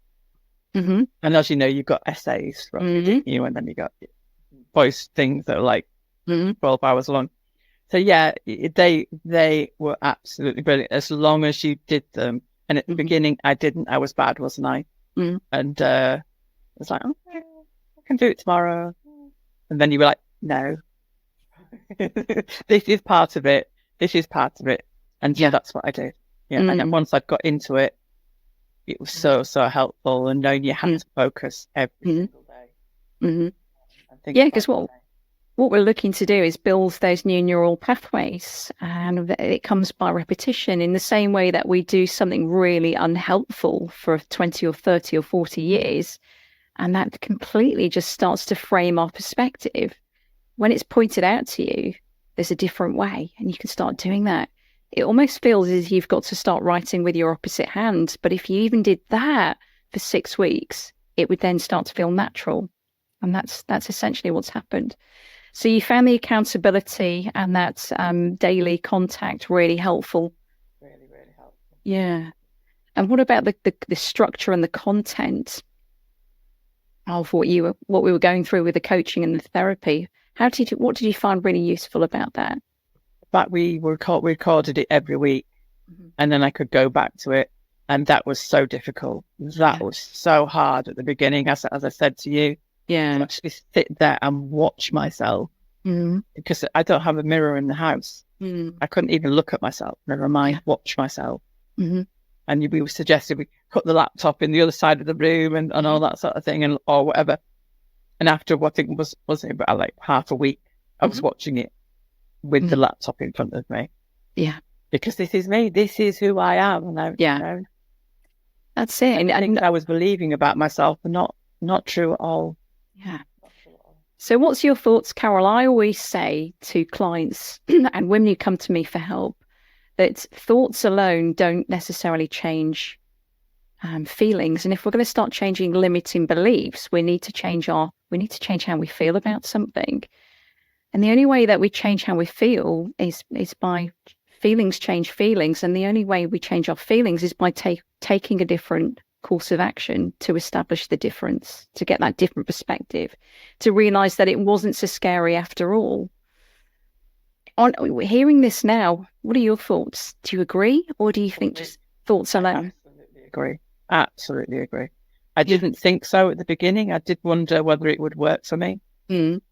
Mm-hmm. And as you know, you've got essays from you, and then you got voice things that are like 12 hours long. So yeah, they were absolutely brilliant as long as you did them. And at the beginning, I didn't. I was bad, wasn't I? Mm. And I was like, okay, I can do it tomorrow. And then you were like, no, this is part of it. This is part of it. And yeah, that's what I did. Yeah. And then once I got into it, it was so helpful, and knowing you had to focus every single day. Mm-hmm.
Yeah, because what we're looking to do is build those new neural pathways, and it comes by repetition, in the same way that we do something really unhelpful for 20 or 30 or 40 years, and that completely just starts to frame our perspective. When it's pointed out to you, there's a different way, and you can start doing that. It almost feels as if you've got to start writing with your opposite hand. But if you even did that for 6 weeks, it would then start to feel natural. And that's essentially what's happened. So you found the accountability and that daily contact really helpful.
Really, really helpful.
Yeah. And what about the structure and the content? of what we were going through with the coaching and the therapy. What did you find really useful about that?
But we recorded it every week, and then I could go back to it. And that was so difficult. That was so hard at the beginning, as I said to you.
Yeah.
To actually sit there and watch myself, because I don't have a mirror in the house. I couldn't even look at myself, never mind watch myself. And we were suggested we put the laptop in the other side of the room and all that sort of thing, or whatever. And after what I think was it about like half a week, I was watching it with the laptop in front of me.
Yeah.
Because this is me. This is who I am. And
that's it.
And I think I was believing about myself, but not true at all.
Yeah. So what's your thoughts, Carol? I always say to clients and women who come to me for help that thoughts alone don't necessarily change feelings. And if we're going to start changing limiting beliefs, we need to change how we feel about something. And the only way that we change how we feel is by feelings change feelings. And the only way we change our feelings is by taking a different course of action to establish the difference, to get that different perspective, to realize that it wasn't so scary after all. On hearing this now, what are your thoughts? Do you agree, or do you think just thoughts alone?
Absolutely agree. I didn't think so at the beginning. I did wonder whether it would work for me,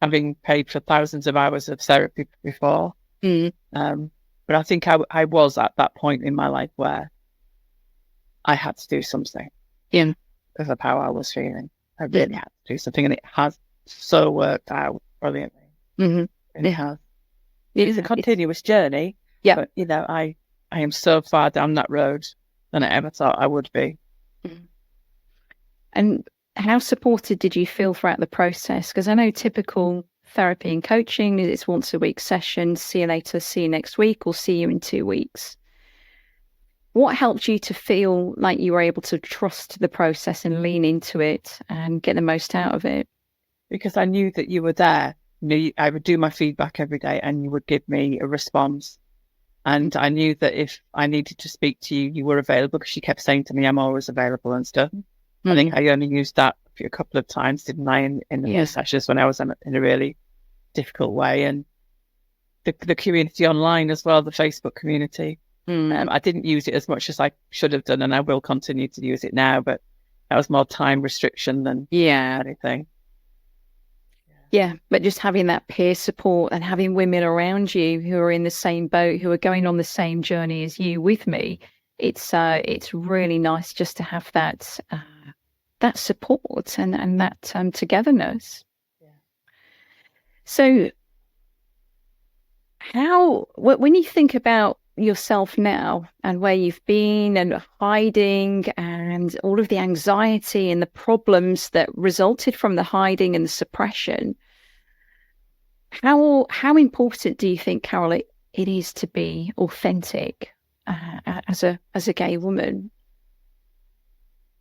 having paid for thousands of hours of therapy before. But I think I was at that point in my life where I had to do something.
Yeah.
Because of how I was feeling. I really had to do something, and it has so worked out brilliantly. It has. It's a continuous journey.
Yeah.
But, I am so far down that road than I ever thought I would be.
And how supported did you feel throughout the process? Because I know typical therapy and coaching is it's once a week session, see you later, see you next week, or see you in 2 weeks. What helped you to feel like you were able to trust the process and lean into it and get the most out of it?
Because I knew that you were there. I would do my feedback every day and you would give me a response. And I knew that if I needed to speak to you, you were available, because you kept saying to me, I'm always available and stuff. I think I only used that a couple of times, didn't I, in the first sessions when I was in a really difficult way. And the community online as well, the Facebook community. I didn't use it as much as I should have done, and I will continue to use it now, but that was more time restriction than anything.
Yeah, but just having that peer support and having women around you who are in the same boat, who are going on the same journey as you with me, it's really nice just to have that support and that togetherness. Yeah. So when you think about yourself now and where you've been and hiding and all of the anxiety and the problems that resulted from the hiding and the suppression, how important do you think, Carol, it is to be authentic as a gay woman?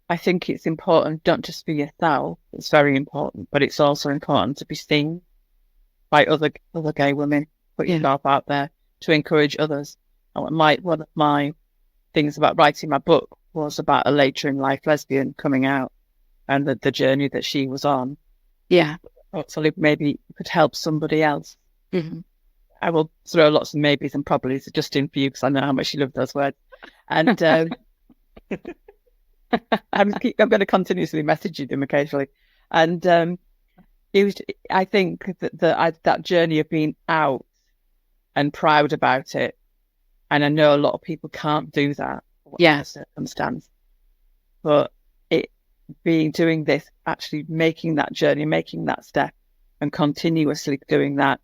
I think it's important not just for yourself, it's very important, but it's also important to be seen by other gay women. Put yourself out there to encourage others. One of my things about writing my book was about a later in life lesbian coming out and the journey that she was on.
Yeah.
Hopefully maybe it could help somebody else. I will throw lots of maybes and probablys just in for you, because I know how much you love those words. And I'm going to continuously message you them occasionally. And I think that journey of being out and proud about it, and I know a lot of people can't do that, whatever circumstance, but doing this, actually making that journey, making that step, and continuously doing that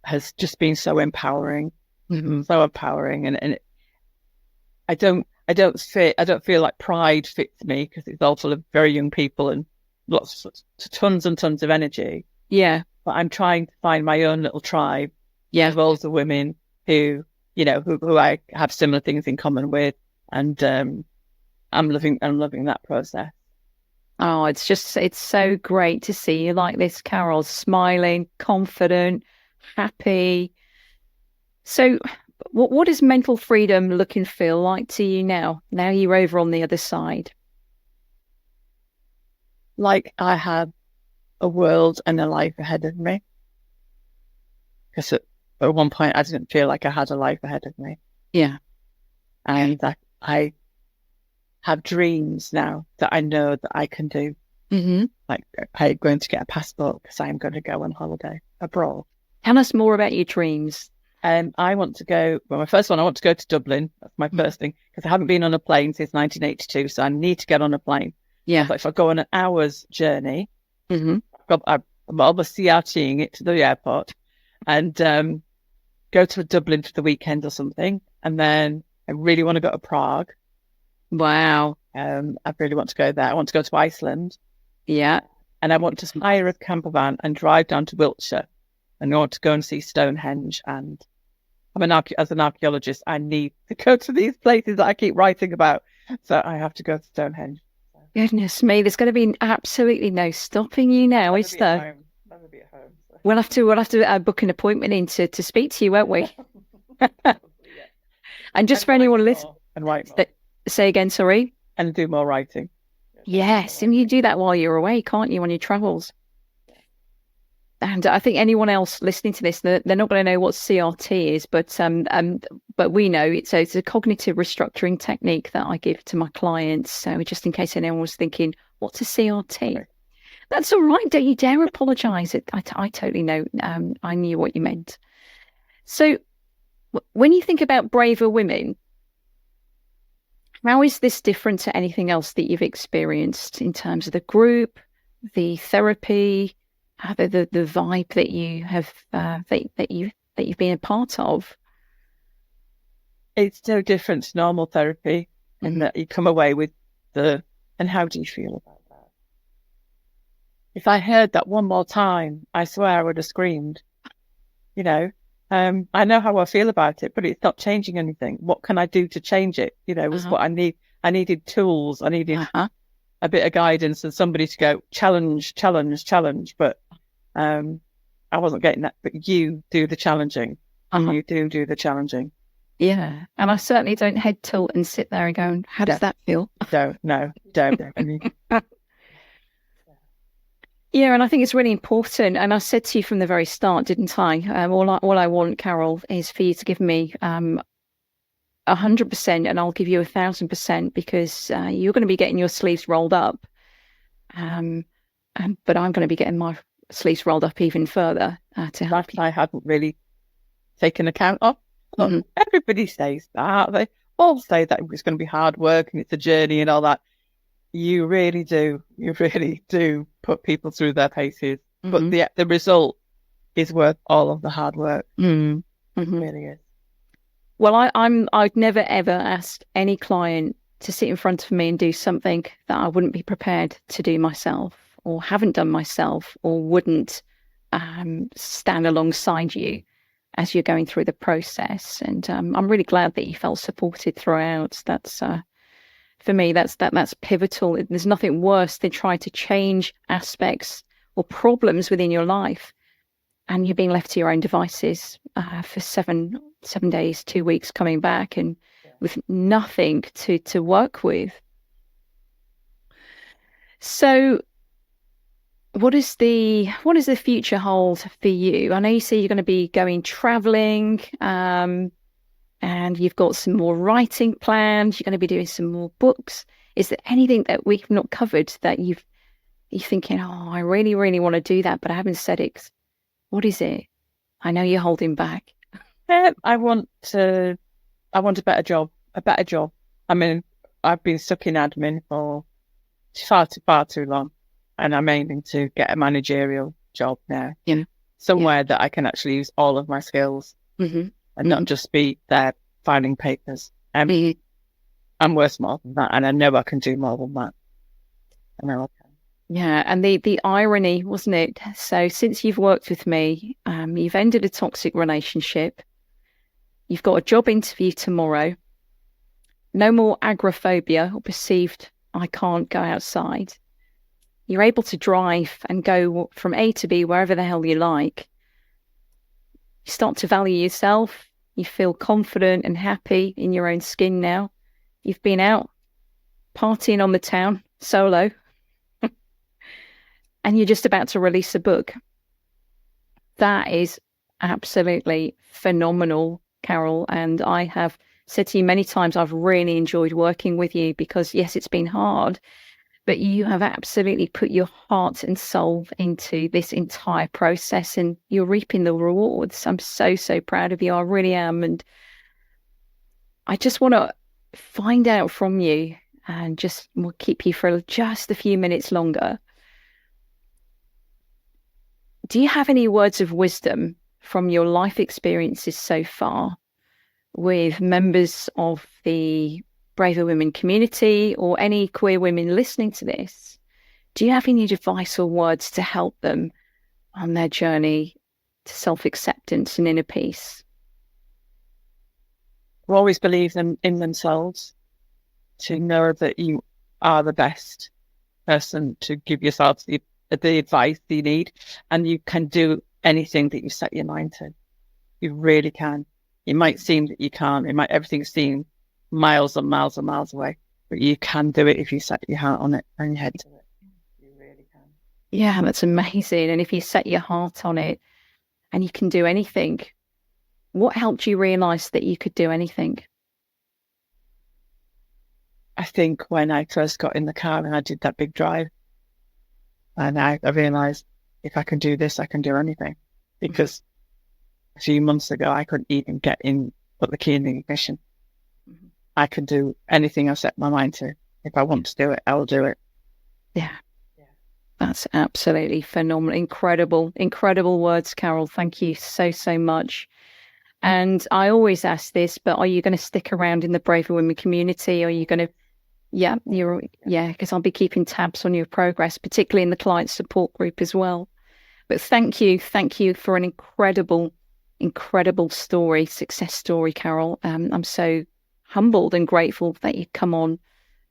has just been so empowering, so empowering. And I don't feel like pride fits me, because it's all full of very young people and tons and tons of energy.
Yeah.
But I'm trying to find my own little tribe of older women who I have similar things in common with, and I'm loving that process.
Oh, it's so great to see you like this, Carol, smiling, confident, happy. So what does mental freedom look and feel like to you now? Now you're over on the other side.
like I had a world and a life ahead of me. Because at one point I didn't feel like I had a life ahead of me.
Yeah.
And I have dreams now that I know that I can do.
Mm-hmm.
Like I'm going to get a passport because I'm going to go on holiday abroad.
Tell us more about your dreams.
I want to go, well, my first one, I want to go to Dublin. That's my first thing, because I haven't been on a plane since 1982, so I need to get on a plane.
Yeah.
But if I go on an hour's journey,
mm-hmm.
I'm almost CRTing it to the airport and go to Dublin for the weekend or something. And then I really want to go to Prague.
Wow.
I really want to go there. I want to go to Iceland.
Yeah.
And I want to hire a camper van and drive down to Wiltshire. And I want to go and see Stonehenge. And as an archaeologist, I need to go to these places that I keep writing about. So I have to go to Stonehenge.
Goodness me, there's going to be absolutely no stopping you now, is there?
Never be at home. So.
We'll have to book an appointment in to speak to you, won't we? And just for anyone listening,
and write more.
Say again, sorry.
And do more writing.
Yes, and you do that while you're away, can't you, on your travels? And I think anyone else listening to this, they're not going to know what CRT is, but we know it's a cognitive restructuring technique that I give to my clients. So just in case anyone was thinking, what's a CRT? Okay. That's all right. Don't you dare apologise. I totally know. I knew what you meant. So when you think about braver women, how is this different to anything else that you've experienced in terms of the group, the therapy, the vibe that you have that you've been a part of?
It's so different to normal therapy, in that you come away with and how do you feel about that? If I heard that one more time, I swear I would have screamed. You know, I know how I feel about it, but it's not changing anything. What can I do to change it? You know, was what I need. I needed tools. I needed a bit of guidance and somebody to go challenge. But I wasn't getting that. But you do the challenging. You do the challenging.
Yeah, and I certainly don't head tilt and sit there and go, how does that feel?
Don't.
Yeah, and I think it's really important. And I said to you from the very start, didn't I? All I want, Carol, is for you to give me 100%, and I'll give you 1,000%, because you're going to be getting your sleeves rolled up, but I'm going to be getting my sleeves rolled up even further to help you.
I hadn't really taken account of. Everybody says that. They all say that it's going to be hard work and it's a journey and all that. You really do. You really do put people through their paces. But the result is worth all of the hard work. It really is.
Well, I'd never ever asked any client to sit in front of me and do something that I wouldn't be prepared to do myself, or haven't done myself, or wouldn't stand alongside you as you're going through the process. And I'm really glad that you felt supported throughout. That's for me, that's pivotal. There's nothing worse than trying to change aspects or problems within your life, and you're being left to your own devices for 7 days, 2 weeks, coming back and with nothing to work with. So what does the future hold for you? I know you say you're going to be going traveling, and you've got some more writing planned. You're going to be doing some more books. Is there anything that we've not covered that you're thinking, oh, I really, really want to do that, but I haven't said it? What is it? I know you're holding back.
I want a better job. I mean, I've been stuck in admin for far too long, and I'm aiming to get a managerial job now. Somewhere that I can actually use all of my skills. And not just be there filing papers. I'm worth more than that, and I know I can do more than that. I know I can.
Yeah, and the irony, wasn't it? So since you've worked with me, you've ended a toxic relationship. You've got a job interview tomorrow. No more agoraphobia or perceived I can't go outside. You're able to drive and go from A to B wherever the hell you like. You start to value yourself. You feel confident and happy in your own skin now. You've been out partying on the town solo. and you're just about to release a book. That is absolutely phenomenal, Carol. And I have said to you many times, I've really enjoyed working with you because, yes, it's been hard, but you have absolutely put your heart and soul into this entire process, and you're reaping the rewards. I'm so, so proud of you. I really am. And I just want to find out from you, and just we'll keep you for just a few minutes longer. Do you have any words of wisdom from your life experiences so far with members of the Braver Women community or any queer women listening to this? Do you have any advice or words to help them on their journey to self-acceptance and inner peace?
Always believe them in themselves, to know that you are the best person to give yourself the advice you need, and you can do anything that you set your mind to. You really can. It might seem that you can't. Everything seem miles and miles and miles away, but you can do it if you set your heart on it and your head to it. You really can.
Yeah, that's amazing. And if you set your heart on it and you can do anything, what helped you realize that you could do anything?
I think when I first got in the car and I did that big drive, and I realized if I can do this, I can do anything. Because a few months ago, I couldn't even put the key in the ignition. Mm-hmm. I could do anything I set my mind to. If I want to do it, I will do it.
Yeah. That's absolutely phenomenal. Incredible words, Carol. Thank you so, so much. And I always ask this, but are you going to stick around in the Braver Women community? Are you going to, because I'll be keeping tabs on your progress, particularly in the client support group as well. But thank you for an incredible story, success story, Carol. I'm so humbled and grateful that you come on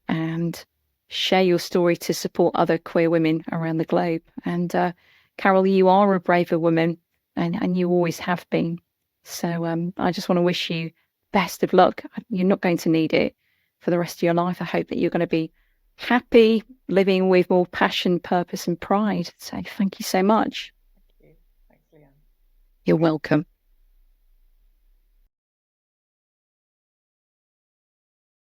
and share your story to support other queer women around the globe. And Carol, you are a braver woman, and you always have been. So I just want to wish you best of luck. You're not going to need it for the rest of your life. I hope that you're going to be happy, living with more passion, purpose, and pride. So thank you so much.
Thank you. Thanks, Leanne.
You're welcome.